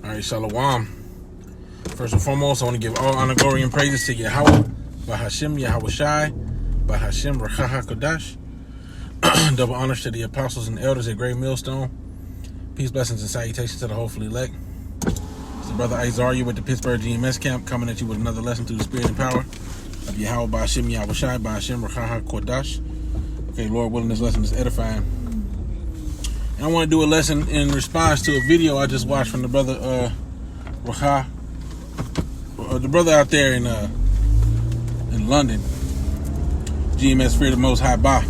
All right, Shalom. First and foremost, I want to give all honor, glory, and praises to Yahweh, Bahashem, Yahweh Shai, Bahashem, Rachaha Kodash. Double honors to the apostles and elders at Great Millstone. Peace, blessings, and salutations to the hopefully elect. It's the brother Isaiah with the Pittsburgh GMS camp coming at you with another lesson through the spirit and power of Yahweh, Bahashem, Yahweh Shai, Bahashem, Rachaha Kodash. Okay, Lord willing, this lesson is edifying. And I want to do a lesson in response to a video I just watched from the brother Racha, the brother out there in London, GMS Fear the Most High Ba.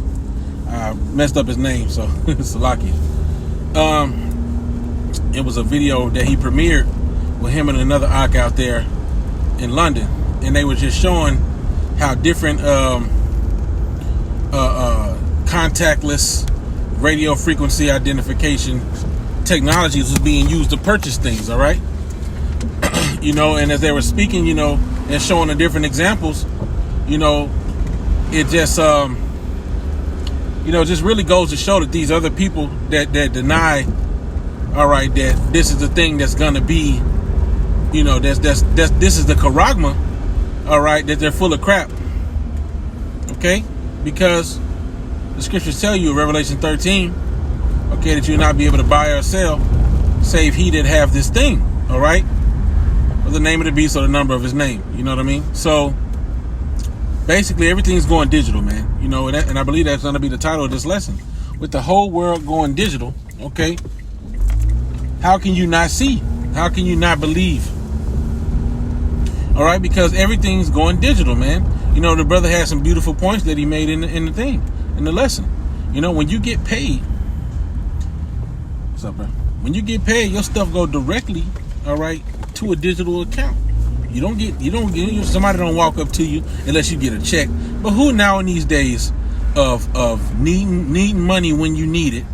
I messed up his name, so Salaki. It was a video that he premiered with him and another Ak out there in London, and they were just showing how different contactless radio frequency identification technologies was being used to purchase things. All right. And as they were speaking, and showing the different examples, it just, just really goes to show that these other people that deny, all right, that this is the thing that's gonna be, this is the charagma, all right, that they're full of crap. Okay, because the scriptures tell you in Revelation 13, okay, that you'll not be able to buy or sell, save he that have this thing, all right, or the name of the beast or the number of his name. You know what I mean? So basically, everything's going digital, man. And I believe that's going to be the title of this lesson. With the whole world going digital, okay, how can you not see? How can you not believe? All right, because everything's going digital, man. The brother had some beautiful points that he made in the lesson. When you get paid, what's up, bro? When you get paid, your stuff go directly, all right, to a digital account. You don't get somebody don't walk up to you unless you get a check. But who now in these days of needing money when you need it,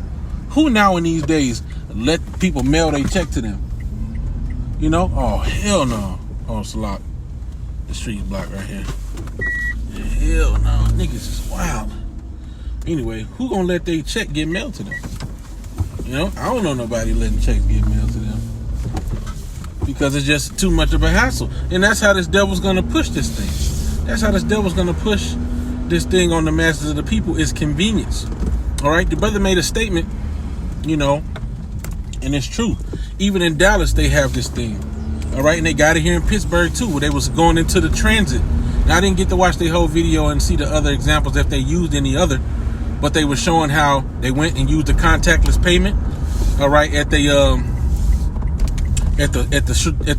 who now in these days let people mail their check to them? Oh hell no. Oh, Salak, the street's blocked right here. Hell no, niggas is wild. Anyway, who gonna let their check get mailed to them? I don't know nobody letting checks get mailed to them, because it's just too much of a hassle. And that's how this devil's gonna push this thing. That's how this devil's gonna push this thing on the masses of the people, is convenience. All right, the brother made a statement, and it's true. Even in Dallas, they have this thing. All right, and they got it here in Pittsburgh too, where they was going into the transit. Now, I didn't get to watch the whole video and see the other examples if they used any other, but they were showing how they went and used the contactless payment. All right, at the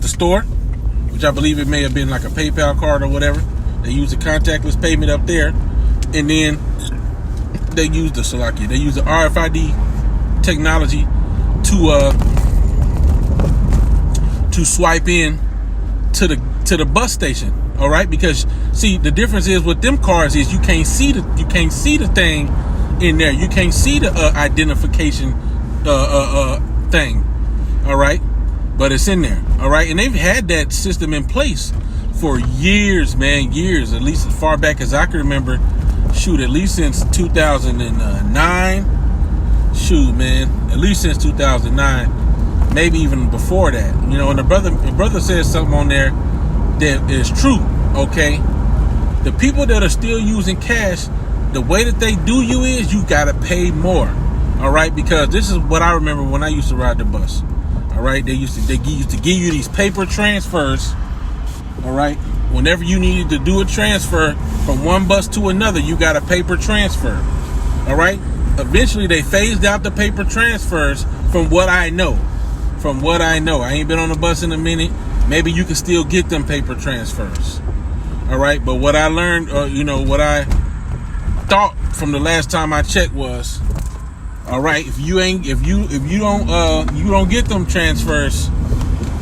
store, which I believe it may have been like a PayPal card or whatever. They used the contactless payment up there, and then they used the Salakia. They used the RFID technology to swipe in to the bus station. All right, because see, the difference is with them cards is you can't see the thing in there. You can't see the identification thing. All right, but it's in there. All right, and they've had that system in place for years, man, years. At least as far back as I can remember. Shoot, at least since 2009. Shoot, man, at least since 2009. Maybe even before that. And the brother says something on there that is true. Okay, the people that are still using cash, the way that they do you is you gotta pay more. All right, because this is what I remember when I used to ride the bus. All right, they used to give you these paper transfers. All right, whenever you needed to do a transfer from one bus to another, you got a paper transfer. All right, eventually they phased out the paper transfers. From what I know, I ain't been on the bus in a minute. Maybe you can still get them paper transfers. All right, but what I learned, what I thought from the last time I checked was, all right, if you don't get them transfers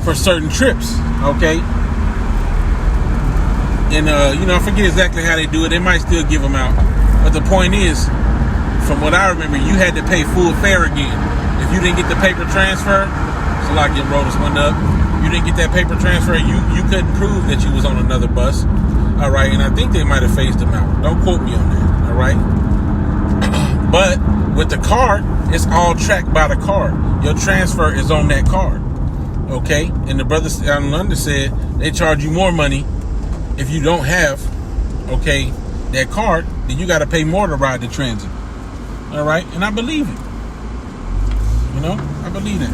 for certain trips, okay, and I forget exactly how they do it. They might still give them out, but the point is, from what I remember, you had to pay full fare again if you didn't get the paper transfer. So like your rollers went up. You didn't get that paper transfer. You couldn't prove that you was on another bus. All right, and I think they might have phased them out. Don't quote me on that. All right, but with the card, it's all tracked by the card. Your transfer is on that card. Okay, and the brothers out in London said they charge you more money if you don't have, okay, that card. Then you got to pay more to ride the transit. All right, and I believe it. You know, I believe that.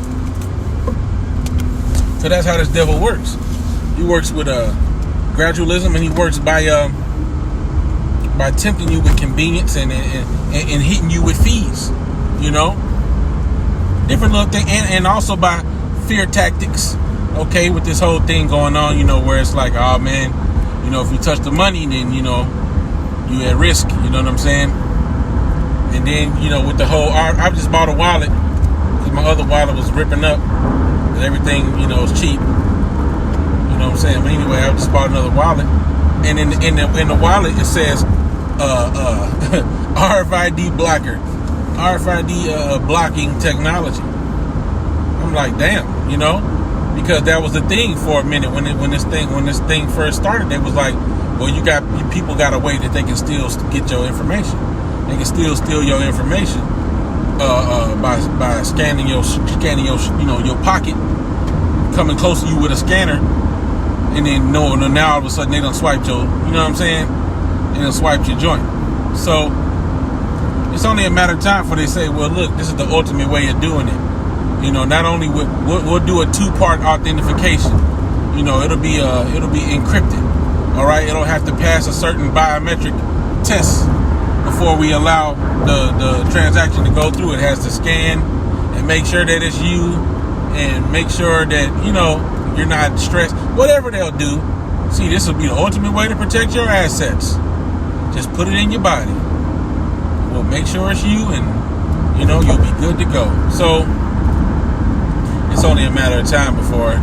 So that's how this devil works. He works with gradualism, and he works by tempting you with convenience and hitting you with fees. You know, different little thing, and also by fear tactics. Okay, with this whole thing going on, you know, where it's like, oh man, you know, if you touch the money, then you know you at risk. You know what I'm saying? And then, you know, with the whole, I just bought a wallet because my other wallet was ripping up. And everything, you know, is cheap. You know what I'm saying? But anyway, I just bought another wallet, and in the wallet it says RFID blocker, RFID blocking technology. I'm like, damn, you know, because that was the thing for a minute when this thing first started. It was like, well, people got a way that they can still get your information. They can still steal your information by scanning your you know, your pocket, coming close to you with a scanner, and then now all of a sudden they done swiped your, you know what I'm saying? They done swiped your joint. So it's only a matter of time before they say, well, look, this is the ultimate way of doing it. You know, not only we'll do a 2-part authentication. You know, it'll be encrypted. All right, it'll have to pass a certain biometric test before we allow the transaction to go through. It has to scan and make sure that it's you, and make sure that, you know, you're not stressed. Whatever they'll do. See, this will be the ultimate way to protect your assets. Just put it in your body. We'll make sure it's you, and you know, you'll be good to go. So it's only a matter of time before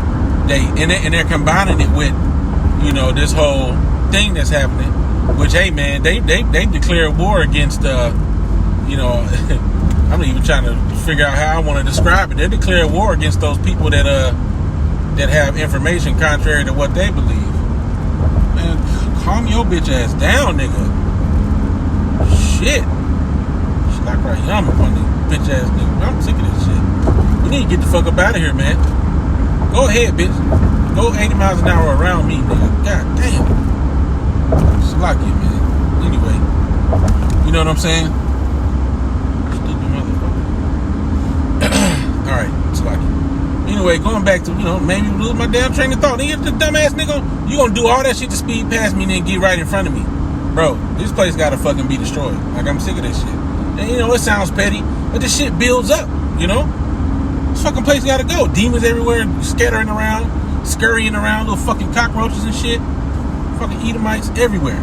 they're combining it with, you know, this whole thing that's happening. Which, hey man, they declared war against you know, I'm even trying to figure out how I want to describe it. They declared war against those people that have information contrary to what they believe. Man, calm your bitch ass down, nigga. Shit. Shit, I cry yum upon these bitch ass niggas. I'm sick of this shit. We need to get the fuck up out of here, man. Go ahead, bitch. Go 80 miles an hour around me, nigga. God damn. Slack it, man. Anyway, you know what I'm saying? Stupid motherfucker. Alright, slack it. Anyway, going back to, you know, maybe lose my damn train of thought. Nigga, the dumbass nigga, you gonna do all that shit to speed past me and then get right in front of me. Bro, this place gotta fucking be destroyed. Like, I'm sick of this shit. And, you know, it sounds petty, but this shit builds up, you know? This fucking place gotta go. Demons everywhere, scattering around, scurrying around, little fucking cockroaches and shit. Fucking Edomites everywhere.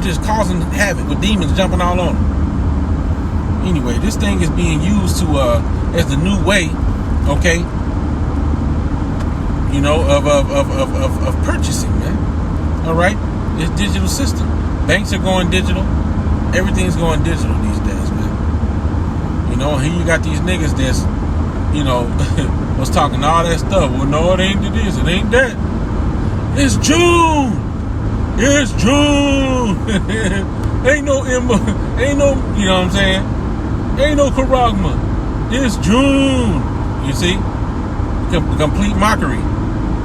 Just causing havoc with demons jumping all on them. Anyway, this thing is being used to as the new way, okay, you know, of purchasing, man. Alright? This digital system. Banks are going digital. Everything's going digital these days, man. You know, here you got these niggas that's, you know, was talking all that stuff. Well, no, it ain't this, it ain't that. It's June! It's June! Ain't no, you know what I'm saying? Ain't no Karagma. It's June! You see? Complete mockery.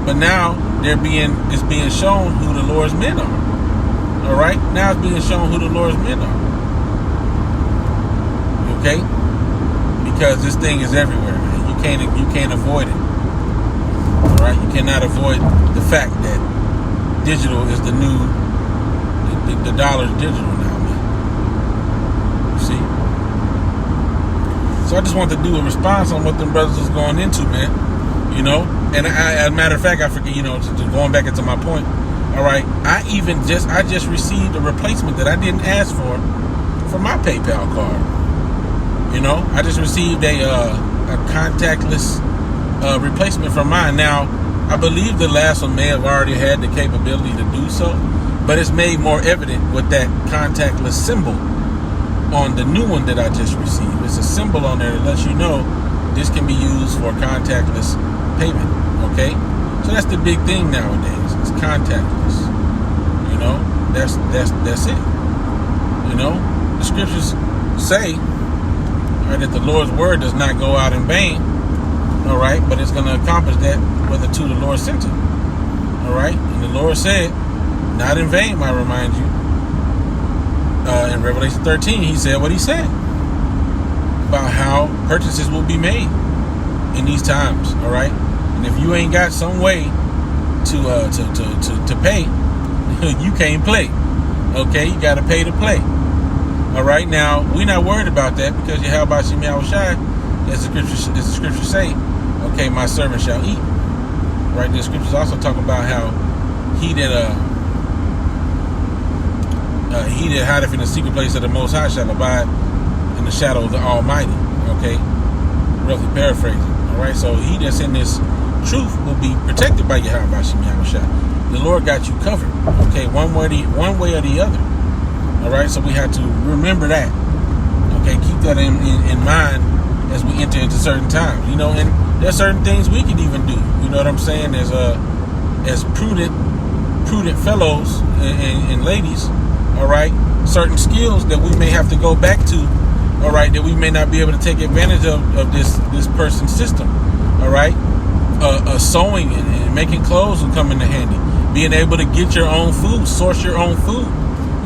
But now, it's being shown who the Lord's men are. Alright? Now it's being shown who the Lord's men are. Okay? Because this thing is everywhere, man. You can't avoid it. Alright? You cannot avoid the fact that digital is the new, the dollar's digital now, man. You see? So I just wanted to do a response on what them brothers was going into, man. You know? And as a matter of fact, I forget, you know, just going back into my point. Alright, I just received a replacement that I didn't ask for my PayPal card. You know? I just received a contactless replacement for mine. Now, I believe the last one may have already had the capability to do so, but it's made more evident with that contactless symbol on the new one that I just received. It's a symbol on there that lets you know this can be used for contactless payment, okay? So that's the big thing nowadays. It's contactless. You know, that's it. You know, the scriptures say, right, that the Lord's word does not go out in vain. All right, but it's going to accomplish that whether to the Lord sent it. All right, and the Lord said, not in vain, I remind you. In Revelation 13, he said what he said about how purchases will be made in these times. All right, and if you ain't got some way to pay, you can't play. Okay, you got to pay to play. All right, now we're not worried about that because Yahweh Shem Yahushai, as the scriptures say, okay, my servant shall eat. Right, the scriptures also talk about how he that hideth in the secret place of the Most High shall abide in the shadow of the Almighty. Okay, roughly paraphrasing. All right, so he that's in this truth will be protected by Yahweh Shem Yahushai. The Lord got you covered. Okay, one way or the other. All right, so we have to remember that. Okay, keep that in mind as we enter into certain times. You know, and there's certain things we can even do. You know what I'm saying? As prudent fellows and ladies. All right, certain skills that we may have to go back to. All right, that we may not be able to take advantage of this person's system. All right, sewing and making clothes will come into handy. Being able to get your own food, source your own food.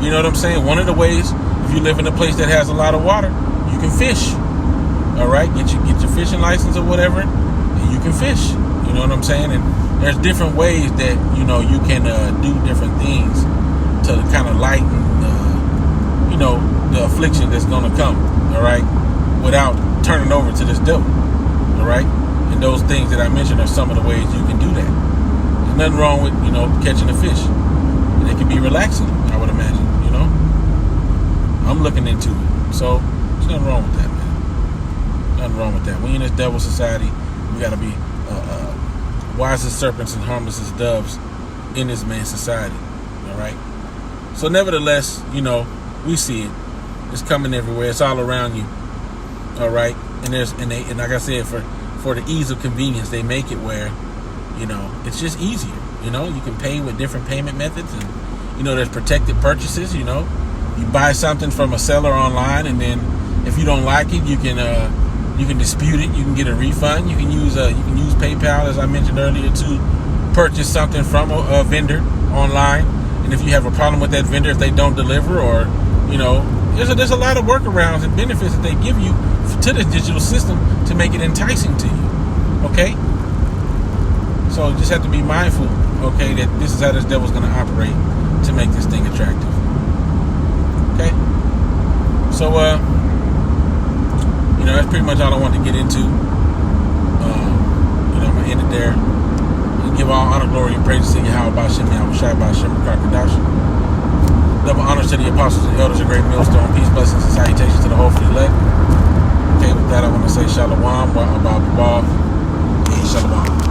You know what I'm saying? One of the ways, if you live in a place that has a lot of water, you can fish. All right, get your fishing license or whatever, and you can fish. You know what I'm saying? And there's different ways that you can do different things to kind of lighten, the affliction that's going to come. All right, without turning over to this devil. All right, and those things that I mentioned are some of the ways you can do that. There's nothing wrong with catching a fish. And it can be relaxing, I would imagine. I'm looking into it, so there's nothing wrong with that, man. Nothing wrong with that. We in this devil society, we got to be wise as serpents and harmless as doves in this man society. All right. So nevertheless, we see it. It's coming everywhere. It's all around you. All right. And like I said, for the ease of convenience, they make it where it's just easier. You can pay with different payment methods, and there's protected purchases. You buy something from a seller online, and then if you don't like it, you can dispute it. You can get a refund. You can use PayPal, as I mentioned earlier, to purchase something from a vendor online. And if you have a problem with that vendor, if they don't deliver, or there's a lot of workarounds and benefits that they give you to this digital system to make it enticing to you. Okay, so you just have to be mindful. Okay, that this is how this devil's going to operate to make this thing attractive. Okay, so that's pretty much all I want to get into. I'm gonna end it there and give all honor, glory, and praise to Yahweh B'Shem Yahushai B'Shem Kakadash. Double honors to the apostles and elders, a great millstone. Peace, blessings, and salutations to the whole for the elect. Okay, with that, I want to say Shalom, Wa Abba, Shalom.